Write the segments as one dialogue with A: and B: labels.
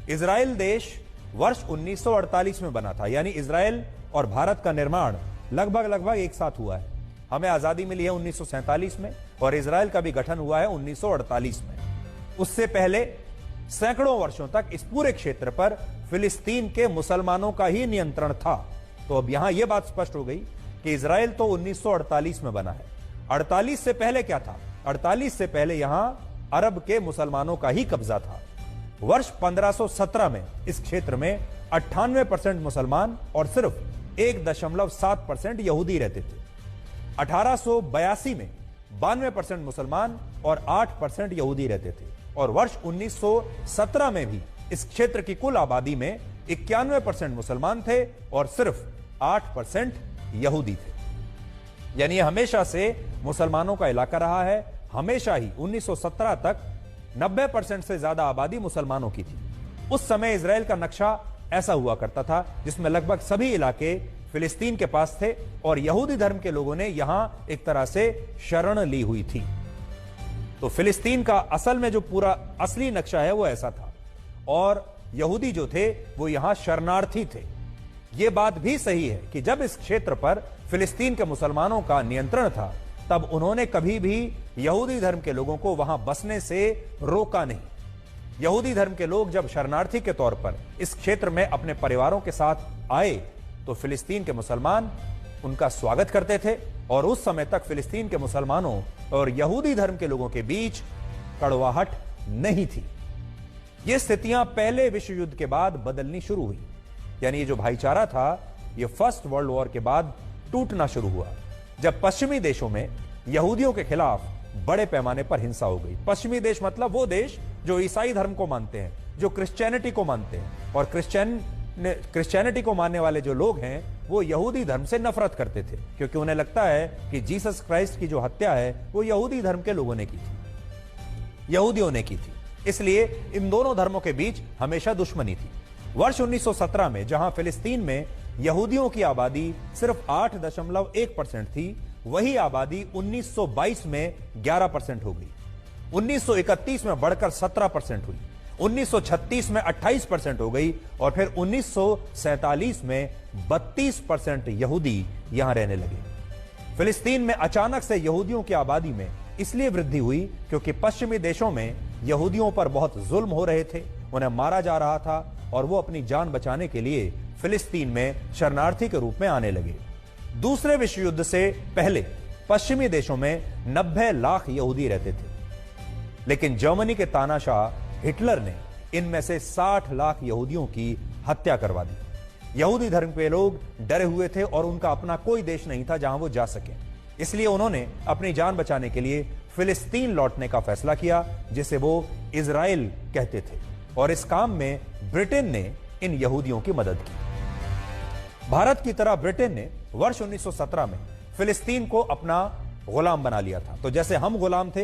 A: Israel देश वर्ष 1948 में बना था, यानी इजराइल और भारत का निर्माण लगभग एक साथ हुआ है। हमें आजादी मिली है 1947 में और इजराइल का भी गठन हुआ है 1948 में। उससे पहले सैकड़ों वर्षों तक इस पूरे क्षेत्र पर फिलिस्तीन के मुसलमानों का ही नियंत्रण था। तो अब यहां यह बात स्पष्ट हो गई कि इजराइल तो 1948 में बना है। 48 से पहले क्या था? 48 से पहले यहां अरब के मुसलमानों का ही कब्जा था। वर्ष 1517 में इस क्षेत्र में 98% मुसलमान और सिर्फ 1.7% यहूदी रहते थे। 1882 में 92% मुसलमान और 8% यहूदी रहते थे और वर्ष 1917 में भी इस क्षेत्र की कुल आबादी में 91% मुसलमान थे और सिर्फ 8% यहूदी थे। यानी हमेशा से मुसलमानों का इलाका रहा है। हमेशा ही 1917 तक 90% से ज्यादा आबादी मुसलमानों की थी। उस समय इजराइल का नक्शा ऐसा हुआ करता था जिसमें लगभग सभी इलाके फिलिस्तीन के पास थे और यहूदी धर्म के लोगों ने यहां एक तरह से शरण ली हुई थी। तो फिलिस्तीन का असल में जो पूरा असली नक्शा है वो ऐसा था और यहूदी जो थे वो यहां शरणार्थी थे। यह बात भी सही है कि जब इस क्षेत्र पर फिलिस्तीन के मुसलमानों का नियंत्रण था तब उन्होंने कभी भी यहूदी धर्म के लोगों को वहां बसने से रोका नहीं। यहूदी धर्म के लोग जब शरणार्थी के तौर पर इस क्षेत्र में अपने परिवारों के साथ आए तो फिलिस्तीन के मुसलमान उनका स्वागत करते थे और उस समय तक फिलिस्तीन के मुसलमानों और यहूदी धर्म के लोगों के बीच कड़वाहट नहीं थी। ये स्थितियां पहले विश्व युद्ध के बाद बदलनी शुरू हुई। यानी ये जो भाईचारा था ये फर्स्ट वर्ल्ड वॉर के बाद टूटना शुरू हुआ जब पश्चिमी देशों में यहूदियों के खिलाफ बड़े पैमाने पर हिंसा हो गई। पश्चिमी देश मतलब वो देश जो ईसाई धर्म को मानते हैं, जो क्रिश्चियनिटी को मानते हैं और क्रिश्चियनिटी को मानने वाले जो लोग हैं वो यहूदी धर्म से नफरत करते थे क्योंकि उन्हें लगता है कि जीसस क्राइस्ट की जो हत्या है वो यहूदी धर्म के लोगों ने की थी, यहूदियों ने की थी। इसलिए इन दोनों धर्मों के बीच हमेशा दुश्मनी थी। वर्ष 1917 में जहां फिलिस्तीन में यहूदियों की आबादी सिर्फ 8.1% थी, वही आबादी 1922 में 11% हो गई, 1931 में बढ़कर 17% हुई, 1936 में 28% हो गई और फिर 1947 में 32% यहूदी यहां रहने लगे। फिलिस्तीन में अचानक से यहूदियों की आबादी में इसलिए वृद्धि हुई क्योंकि पश्चिमी देशों में यहूदियों पर बहुत जुल्म हो रहे थे, उन्हें मारा जा रहा था और वो अपनी जान बचाने के लिए फिलिस्तीन में शरणार्थी के रूप में आने लगे। दूसरे विश्व युद्ध से पहले पश्चिमी देशों में 90 लाख यहूदी रहते थे, लेकिन जर्मनी के तानाशाह हिटलर ने इनमें से 60 लाख यहूदियों की हत्या करवा दी। यहूदी धर्म के लोग डरे हुए थे और उनका अपना कोई देश नहीं था जहां वो जा सके, इसलिए उन्होंने अपनी जान बचाने के लिए फिलिस्तीन लौटने का फैसला किया जिसे वो इजराइल कहते थे और इस काम में ब्रिटेन ने इन यहूदियों की मदद की। भारत की तरह ब्रिटेन ने वर्ष 1917 में फिलिस्तीन को अपना गुलाम बना लिया था। तो जैसे हम गुलाम थे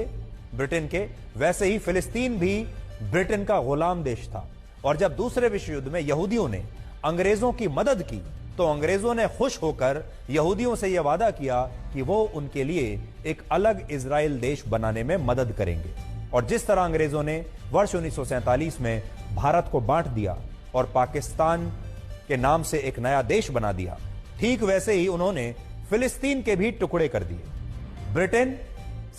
A: ब्रिटेन के, वैसे ही फिलिस्तीन भी ब्रिटेन का गुलाम देश था। और जब दूसरे विश्व युद्ध में यहूदियों ने अंग्रेजों की मदद की तो अंग्रेजों ने खुश होकर यहूदियों से यह वादा किया कि वो उनके लिए एक अलग इजराइल देश बनाने में मदद करेंगे। और जिस तरह अंग्रेजों ने वर्ष 1947 में भारत को बांट दिया और पाकिस्तान के नाम से एक नया देश बना दिया, ठीक वैसे ही उन्होंने फिलिस्तीन के भी टुकड़े कर दिए। ब्रिटेन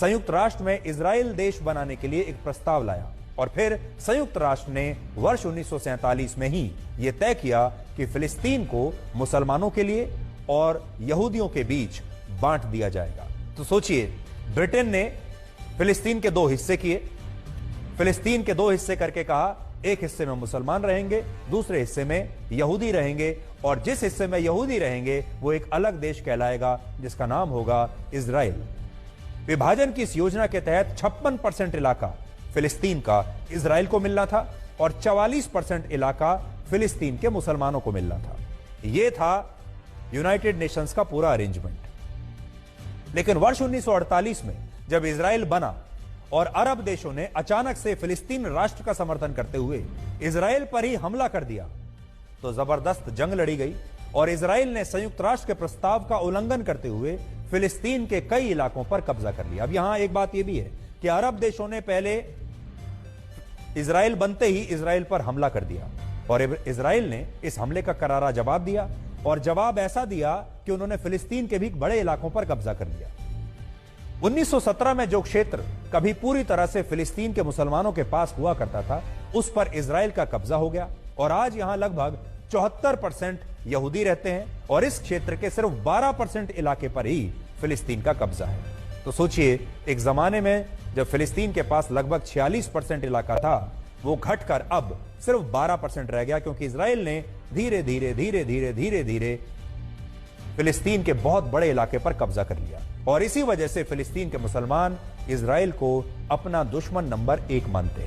A: संयुक्त राष्ट्र में इजराइल देश बनाने के लिए एक प्रस्ताव लाया और फिर संयुक्त राष्ट्र ने वर्ष 1947 में ही यह तय किया कि फिलिस्तीन को मुसलमानों के लिए और यहूदियों के बीच बांट दिया जाएगा। तो सोचिए, ब्रिटेन ने फिलिस्तीन के दो हिस्से किए, फिलिस्तीन के दो हिस्से करके कहा एक हिस्से में मुसलमान रहेंगे, दूसरे हिस्से में यहूदी रहेंगे और जिस हिस्से में यहूदी रहेंगे वो एक अलग देश कहलाएगा जिसका नाम होगा इजराइल। विभाजन की इस योजना के तहत 56% इलाका फिलिस्तीन का इजराइल को मिलना था और 44% इलाका फिलिस्तीन के मुसलमानों को मिलना था। यह था यूनाइटेड नेशंस का पूरा अरेंजमेंट। लेकिन वर्ष 1948 में जब इजराइल बना और अरब देशों ने अचानक से फिलिस्तीन राष्ट्र का समर्थन करते हुए इजराइल पर ही हमला कर दिया तो जबरदस्त जंग लड़ी गई और इजराइल ने संयुक्त राष्ट्र के प्रस्ताव का उल्लंघन करते हुए फिलिस्तीन के कई इलाकों पर कब्जा कर लिया। अब यहां एक बात यह भी है कि अरब देशों ने पहले इजराइल बनते ही इजराइल पर हमला कर दिया और इजराइल ने इस हमले का करारा जवाब दिया और जवाब ऐसा दिया कि उन्होंने फिलिस्तीन के भी बड़े इलाकों पर कब्जा कर लिया। 1917 में जो क्षेत्र कभी पूरी तरह से फिलिस्तीन के मुसलमानों के पास हुआ करता था, उस पर इजराइल का कब्जा हो गया और आज यहां लगभग 74% यहूदी रहते हैं और इस क्षेत्र के सिर्फ 12% इलाके पर ही फिलिस्तीन का कब्जा है। तो सोचिए, एक जमाने में जब फिलिस्तीन के पास लगभग 46% इलाका था, वो घटकर अब सिर्फ 12% रह गया, क्योंकि इजराइल ने धीरे धीरे धीरे धीरे धीरे धीरे फिलिस्तीन के बहुत बड़े इलाके पर कब्जा कर लिया और इसी वजह से फिलिस्तीन के मुसलमान इजराइल को अपना दुश्मन नंबर 1 मानते हैं।